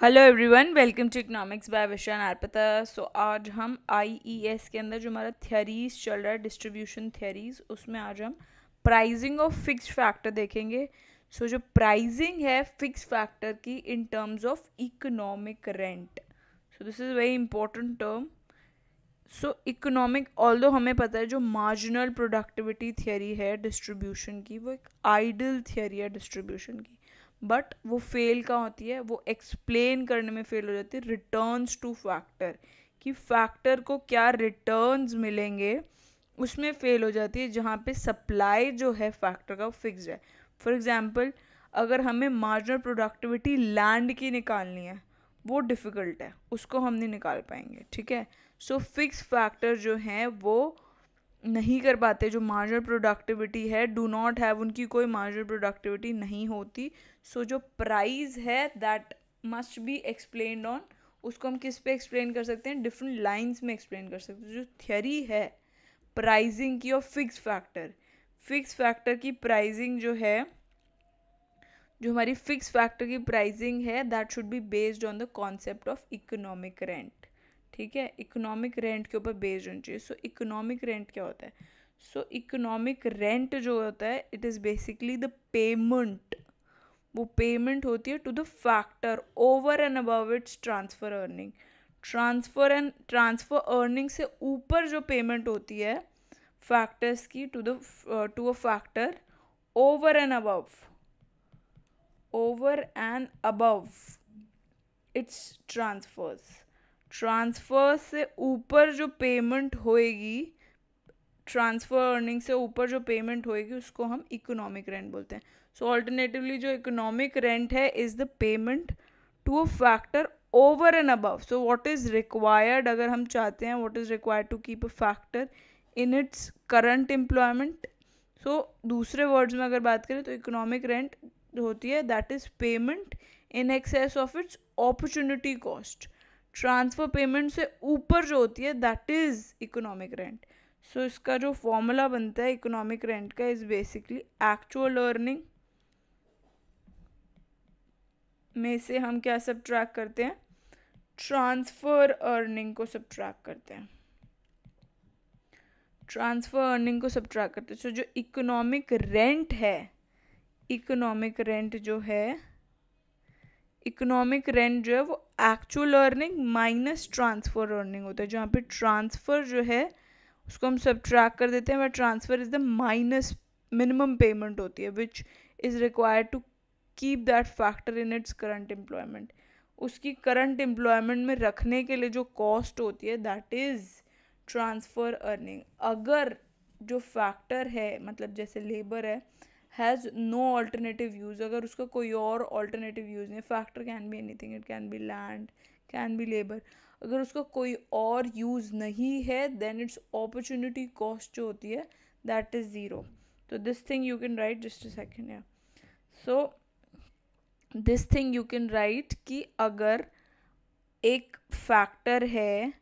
Hello everyone, welcome to economics by Vishan Arpita. So आज हम IES के अंदर जो हमारा थियरीज चल रहा है, डिस्ट्रीब्यूशन थियरीज, उसमें आज हम प्राइसिंग ऑफ फिक्स्ड फैक्टर देखेंगे। सो जो प्राइसिंग है फिक्स्ड फैक्टर की in terms of economic rent, so this is very important term. So economic, although हमें पता है जो मार्जिनल प्रोडक्टिविटी थियरी है डिस्ट्रीब्यूशन की, वो एक आइडल थियरी है डिस्ट्रीब्यूशन की, बट वो फेल कहाँ होती है, वो एक्सप्लेन करने में फेल हो जाती है रिटर्न्स टू फैक्टर, कि फैक्टर को क्या रिटर्न्स मिलेंगे, उसमें फेल हो जाती है, जहाँ पे सप्लाई जो है फैक्टर का फिक्स्ड है। फॉर एग्जांपल, अगर हमें मार्जिनल प्रोडक्टिविटी लैंड की निकालनी है, वो डिफ़िकल्ट है, उसको हम नहीं निकाल पाएंगे, ठीक है। सो फिक्स फैक्टर जो हैं वो नहीं कर पाते, जो मार्जिनल प्रोडक्टिविटी है डू नॉट हैव, उनकी कोई मार्जिनल प्रोडक्टिविटी नहीं होती। सो जो प्राइस है that must be explained on, उसको हम किस पे एक्सप्लेन कर सकते हैं, डिफरेंट लाइंस में एक्सप्लेन कर सकते हैं। जो थियरी है प्राइसिंग की और फिक्स फैक्टर की प्राइसिंग जो है, जो हमारी फिक्स फैक्टर की प्राइसिंग है, that should be based on the concept of economic rent, ठीक है। इकोनॉमिक रेंट के ऊपर बेस्ड होनी चाहिए। सो इकोनॉमिक रेंट क्या होता है? सो इकोनॉमिक रेंट जो होता है, it is basically the payment, वो पेमेंट होती है to the factor over and above its transfer earning. Transfer earning से ऊपर जो पेमेंट होती है फैक्टर्स की to a factor over and above its transfer से ऊपर जो पेमेंट होएगी, ट्रांसफर अर्निंग से ऊपर जो पेमेंट होएगी, उसको हम इकोनॉमिक रेंट बोलते हैं। सो ऑल्टरनेटिवली जो इकोनॉमिक रेंट है is the payment to a factor over and above. So what is required, अगर हम चाहते हैं what is required to keep a factor in its current employment. So दूसरे words में अगर बात करें तो इकोनॉमिक रेंट होती है that is payment in excess of its opportunity cost. Transfer payment से ऊपर जो होती है दैट इज इकोनॉमिक रेंट। सो इसका जो फॉर्मूला बनता है इकोनॉमिक रेंट का इज बेसिकली एक्चुअल अर्निंग में से हम क्या सब्ट्रैक्ट करते हैं, ट्रांसफर अर्निंग को सब्ट्रैक्ट करते हैं, ट्रांसफर अर्निंग को सब्ट्रैक्ट करते हैं। सो जो इकोनॉमिक रेंट है, इकोनॉमिक रेंट जो है, इकोनॉमिक रेंट जो है वो actual earning minus transfer earning होता है, जहाँ पे ट्रांसफर जो है उसको हम सब्ट्रैक्ट कर देते हैं, वह transfer is the minus minimum payment होती है which is required to keep that factor in its current employment. उसकी करंट एम्प्लॉयमेंट में रखने के लिए जो कॉस्ट होती है दैट इज़ ट्रांसफर अर्निंग। अगर जो फैक्टर है, मतलब जैसे लेबर है, हैज़ नो ऑल्टरनेटिव यूज़, अगर उसका कोई और ऑल्टरनेटिव यूज़ नहीं, factor can be anything, it can be land, can be labour, अगर उसका कोई और यूज़ नहीं है देन इट्स अपॉर्चुनिटी कॉस्ट जो होती है दैट इज़ ज़ीरो। तो this thing you can write, just a second, या so this thing you can write कि अगर एक फैक्टर है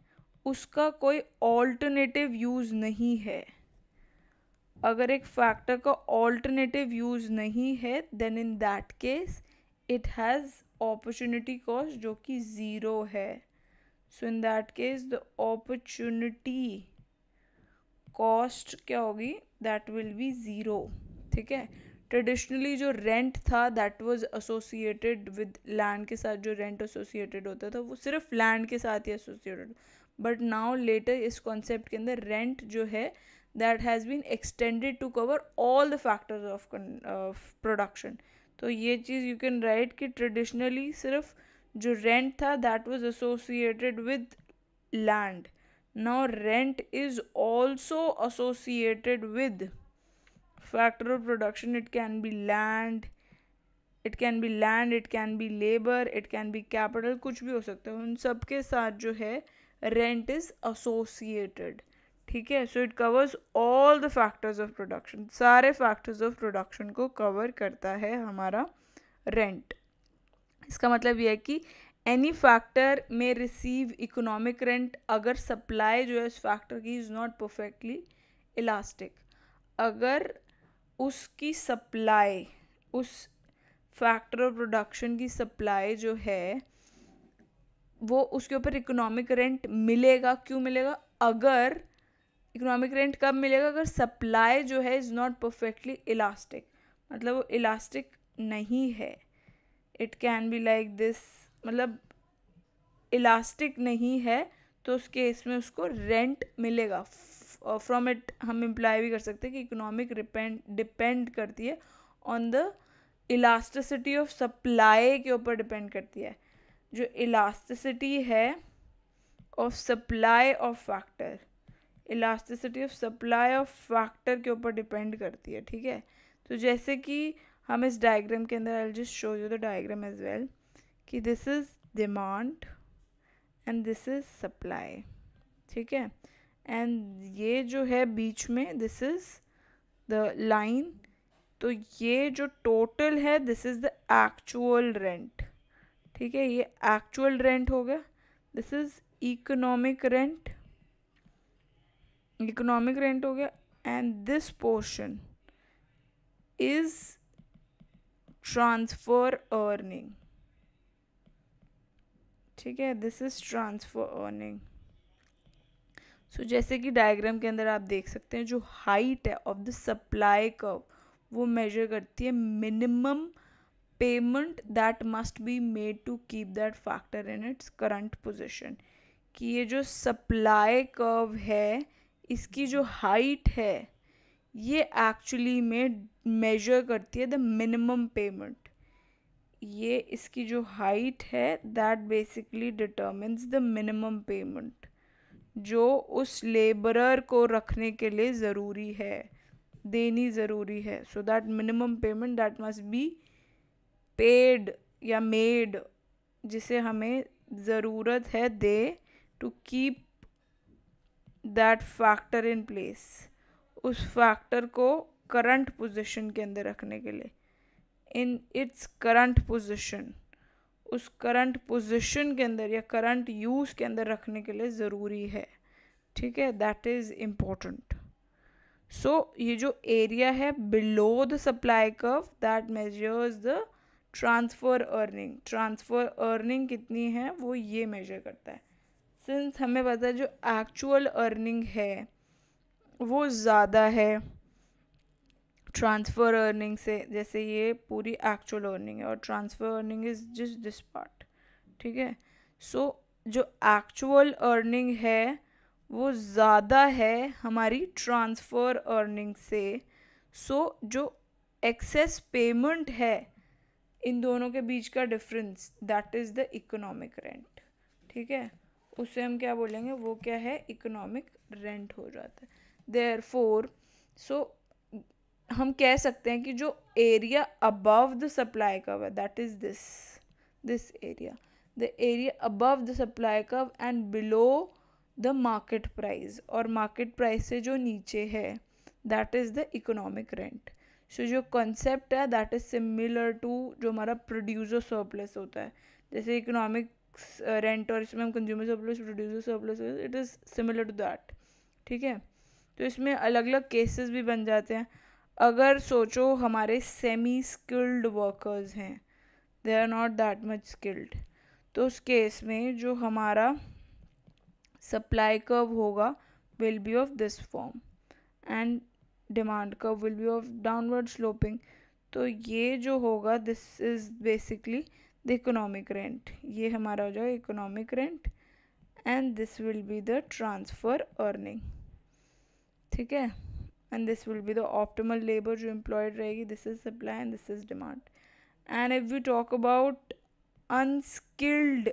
उसका कोई ऑल्टरनेटिव यूज़ नहीं है, अगर एक फैक्टर का ऑल्टरनेटिव यूज़ नहीं है then in that case it has opportunity cost जो कि ज़ीरो है। So in that case the opportunity cost क्या होगी, दैट विल बी ज़ीरो, ठीक है। ट्रेडिशनली जो रेंट था that was associated with land के साथ, जो रेंट एसोसिएटेड होता था वो सिर्फ लैंड के साथ ही एसोसिएटेड, बट नाउ लेटर इस कॉन्सेप्ट के अंदर रेंट जो है that has been extended to cover all the factors of production। तो ये चीज़ you can write कि traditionally सिर्फ जो rent था that was associated with land, now rent is also associated with factor of production, it can be land, it can be land, it can be labor, it can be capital, कुछ भी हो सकता है, उन सब के साथ जो है rent is associated, ठीक है। So it covers all the factors of production, सारे फैक्टर्स ऑफ प्रोडक्शन को कवर करता है हमारा रेंट। इसका मतलब यह है कि एनी फैक्टर में रिसीव इकोनॉमिक रेंट अगर सप्लाई जो है उस फैक्टर की इज़ नॉट परफेक्टली इलास्टिक, अगर उसकी सप्लाई, उस फैक्टर ऑफ प्रोडक्शन की सप्लाई जो है वो उसके ऊपर इकोनॉमिक रेंट मिलेगा। क्यों मिलेगा? अगर इकोनॉमिक रेंट कब मिलेगा? अगर सप्लाई जो है इज़ नॉट परफेक्टली इलास्टिक, मतलब वो इलास्टिक नहीं है। It can be like this, मतलब इलास्टिक नहीं है, तो उस केस में उसको रेंट मिलेगा। फ्रॉम इट हम इम्प्लाई भी कर सकते हैं कि इकोनॉमिक डिपेंड करती है on the elasticity of supply के ऊपर डिपेंड करती है। जो इलास्टिसिटी है of supply of factor, elasticity of supply of factor के ऊपर डिपेंड करती है। ठीक है, तो जैसे कि हम इस डायग्राम के अंदर, I will just show you the diagram as well, कि this is demand and this is supply. ठीक है, एंड ये जो है बीच में, दिस इज द लाइन, तो ये जो टोटल है this is the actual rent. ठीक है, ये एक्चुअल रेंट हो गया। This is economic rent, economic rent हो गया, and this portion is transfer earning. ठीक है, दिस इज ट्रांसफर अर्निंग। सो जैसे कि डायग्राम के अंदर आप देख सकते हैं, जो हाइट है ऑफ द सप्लाई कर्व वो मेजर करती है minimum payment that must be made to keep that factor in its current position. कि ये जो सप्लाई कर्व है इसकी जो हाइट है ये एक्चुअली में मेजर करती है द मिनिमम पेमेंट। ये इसकी जो हाइट है that basically determines the minimum payment जो उस लेबरर को रखने के लिए ज़रूरी है, देनी ज़रूरी है। So that minimum payment that must be paid या मेड, जिसे हमें ज़रूरत है they to keep that factor in place, उस फैक्टर को करंट पोजीशन के अंदर रखने के लिए, इन इट्स करंट पोजीशन, उस करंट पोजीशन के अंदर या करंट यूज़ के अंदर रखने के लिए ज़रूरी है। ठीक है, दैट इज़ इम्पोर्टेंट। सो ये जो एरिया है below the supply curve that measures the transfer earning. Transfer earning कितनी है वो ये मेजर करता है। सिंस हमें पता है जो एक्चुअल अर्निंग है वो ज़्यादा है ट्रांसफ़र अर्निंग से, जैसे ये पूरी एक्चुअल अर्निंग है और transfer earning is just this part. ठीक है, सो जो एक्चुअल अर्निंग है वो ज़्यादा है हमारी ट्रांसफ़र अर्निंग से। सो जो एक्सेस पेमेंट है इन दोनों के बीच का difference that is the economic rent. ठीक है, उसे हम क्या बोलेंगे, वो क्या है, इकोनॉमिक रेंट हो जाता है। देयरफॉर सो हम कह सकते हैं कि जो area above the supply curve है that is this area, the area above the supply curve and below the market price, और मार्केट प्राइस से जो नीचे है that is the economic rent. So जो कॉन्सेप्ट है दैट इज सिमिलर टू जो हमारा प्रोड्यूसर सरप्लस होता है, जैसे इकोनॉमिक रेंट और इसमें हम consumer surplus, producer surplus, it is similar to that. ठीक है, तो इसमें अलग अलग केसेस भी बन जाते हैं। अगर सोचो हमारे सेमी स्किल्ड वर्कर्स हैं, they are not that much skilled, तो उस केस में जो हमारा सप्लाई कर्व होगा will be of this form and demand curve will be of downward sloping. तो ये जो होगा this is basically the economic rent, ये हमारा हो जाएगा economic rent and this will be the transfer earning. ठीक है, and this will be the optimal labor जो employed रहेगी, this is supply and this is demand. And if we talk about unskilled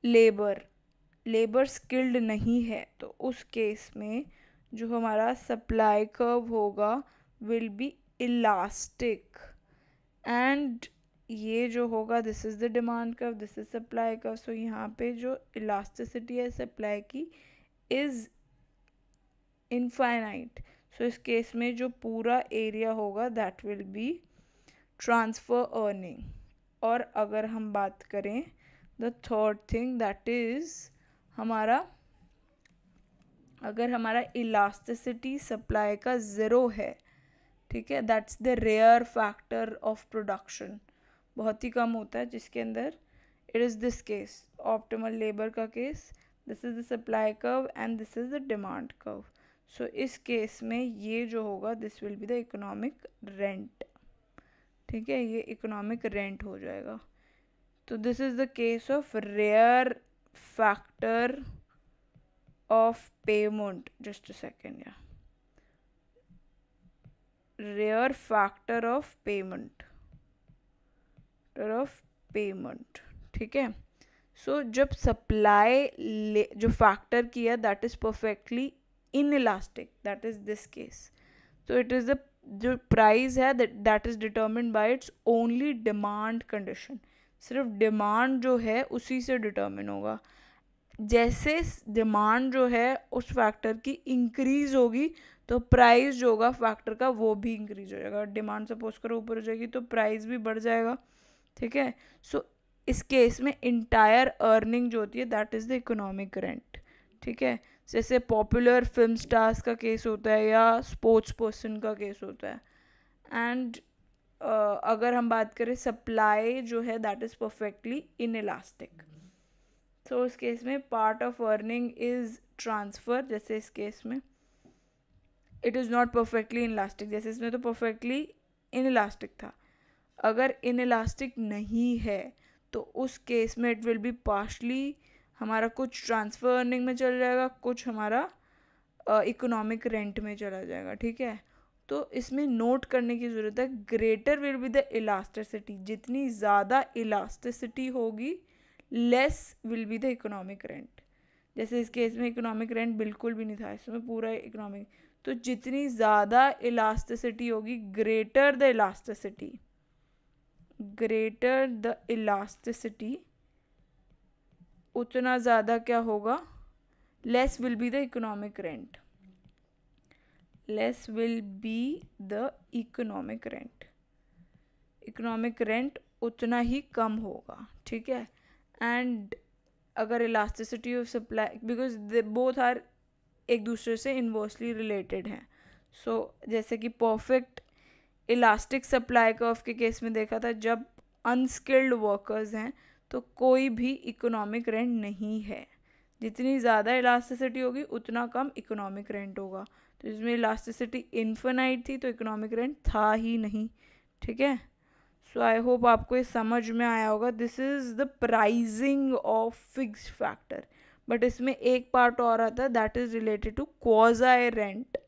labor skilled नहीं है, तो उस case में जो हमारा सप्लाई कर्व होगा will be elastic and ये जो होगा this is the demand curve, this is supply curve. So यहाँ पे जो इलास्टिसिटी है सप्लाई की इज़ इनफाइनाइट। सो इस केस में जो पूरा एरिया होगा that will be transfer earning. और अगर हम बात करें the third thing that is हमारा, अगर हमारा इलास्टिसिटी सप्लाई का ज़ीरो है, ठीक है, that's the rare factor of production, बहुत ही कम होता है जिसके अंदर it is this case, optimal labour का case, this is the supply curve and this is the demand curve. So इस केस में ये जो होगा this will be the economic rent. ठीक है, ये इकोनॉमिक रेंट हो जाएगा. तो this is the case of rare factor of payment. Just a second, या रेयर फैक्टर ऑफ पेमेंट ठीक है. सो जब सप्लाई जो फैक्टर किया that is perfectly in elastic, that is this case. तो इट इज द जो प्राइस है that is determined bye it's only demand condition. सिर्फ डिमांड जो है उसी से डिटर्मिन होगा. जैसे डिमांड जो है उस फैक्टर की इंक्रीज होगी तो प्राइस जो होगा फैक्टर का वो भी इंक्रीज हो जाएगा. डिमांड सपोज करो ऊपर हो जाएगी तो प्राइस भी बढ़ जाएगा. ठीक है. सो इस केस में इंटायर अर्निंग जो होती है that is the economic rent. ठीक है. जैसे पॉपुलर फिल्म स्टार्स का केस होता है या स्पोर्ट्स पर्सन का केस होता है. एंड अगर हम बात करें सप्लाई जो है that is perfectly in elastic. तो इस केस में part of earning is transfer. जैसे इस केस में it is not perfectly in elastic, जैसे इसमें तो परफेक्टली इन इलास्टिक था. अगर इन इलास्टिक नहीं है तो उस केस में इट विल बी पार्शली हमारा कुछ ट्रांसफ़र अर्निंग में चल जाएगा, कुछ हमारा इकोनॉमिक रेंट में चला जाएगा. ठीक है. तो इसमें नोट करने की ज़रूरत है greater will be the elasticity. जितनी ज़्यादा इलास्टिसिटी होगी less will be the economic rent. जैसे इस केस में इकोनॉमिक रेंट बिल्कुल भी नहीं था, इसमें पूरा इकोनॉमिक. तो जितनी ज़्यादा इलास्टिसिटी होगी ग्रेटर द इलास्टिसिटी उतना ज़्यादा क्या होगा, less will be the economic rent. Economic rent उतना ही कम होगा. ठीक है. एंड अगर elasticity of supply, because they both are एक दूसरे से इन्वर्सली रिलेटेड हैं. सो जैसे कि परफेक्ट इलास्टिक सप्लाई कर्व के केस में देखा था, जब अनस्किल्ड वर्कर्स हैं तो कोई भी इकोनॉमिक रेंट नहीं है. जितनी ज़्यादा इलास्टिसिटी होगी उतना कम इकोनॉमिक रेंट होगा. तो इसमें इलास्टिसिटी इन्फिनाइट थी तो इकोनॉमिक रेंट था ही नहीं. ठीक है. सो आई होप आपको ये समझ में आया होगा. This is the pricing of fixed factor. But इसमें एक पार्ट और आता है that is related to quasi rent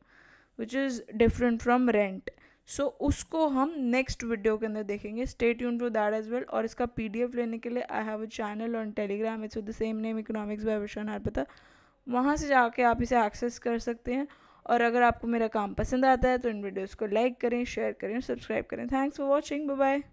which is different from rent. So उसको हम नेक्स्ट वीडियो के अंदर देखेंगे. Stay tune to that as well. और इसका PDF लेने के लिए I have a channel on Telegram. It's with the same name economics by Vishan Arpita. वहाँ से जाके आप इसे एक्सेस कर सकते हैं. और अगर आपको मेरा काम पसंद आता है तो इन वीडियोज़ को लाइक करें, शेयर करें, सब्सक्राइब करें. Thanks for watching. Bye bye.